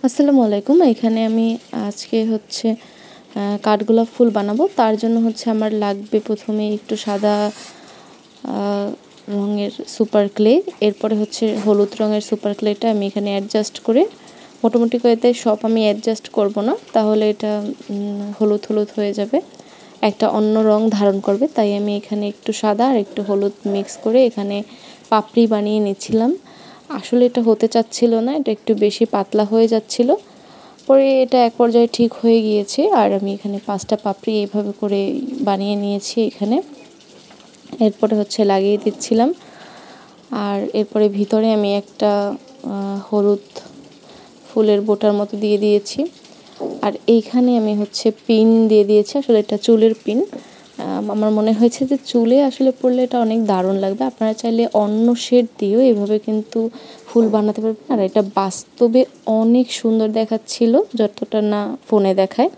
আসসালামু আলাইকুম। এখানে আমি আজকে কাঠগোলাপ ফুল বানাবো। তার জন্য আমার লাগবে প্রথমে একটু সাদা রঙের সুপার ক্লে, এরপরে হলুদ রঙের সুপার ক্লেটা আমি এখানে অ্যাডজাস্ট করে, মোটামুটি কয়েতে সব আমি অ্যাডজাস্ট করব না, তাহলে এটা হলুদ হলুদ হয়ে যাবে, একটা অন্য রং ধারণ করবে। তাই আমি এখানে একটু সাদা আর একটু হলুদ মিক্স করে এখানে পাপড়ি বানিয়ে নিচ্ছিলাম। আসলে এটা হতে চাচ্ছিল না, এটা একটু বেশি পাতলা হয়ে যাচ্ছিল। পরে এটা এক পর্যায়ে ঠিক হয়ে গিয়েছে, আর আমি এখানে 5টা পাপড়ি এইভাবে করে বানিয়ে নিয়েছি এখানে। এরপরে লাগিয়ে দিচ্ছিলাম, আর এরপরে ভিতরে আমি একটা হলুদ ফুলের বোটার মতো দিয়ে দিয়েছি। আর এইখানে আমি পিন দিয়ে দিয়েছি, আসলে এটা চুলের পিন। আমার মনে হয়েছে যে চুলে আসলে পরলে এটা অনেক দারুণ লাগবে। আপনারা চাইলে অন্য শেড দিয়েও এভাবে কিন্তু ফুল বানাতে পারবেন, আর এটা বাস্তবে অনেক সুন্দর দেখাচ্ছিল, যতটা না ফোনে দেখায়।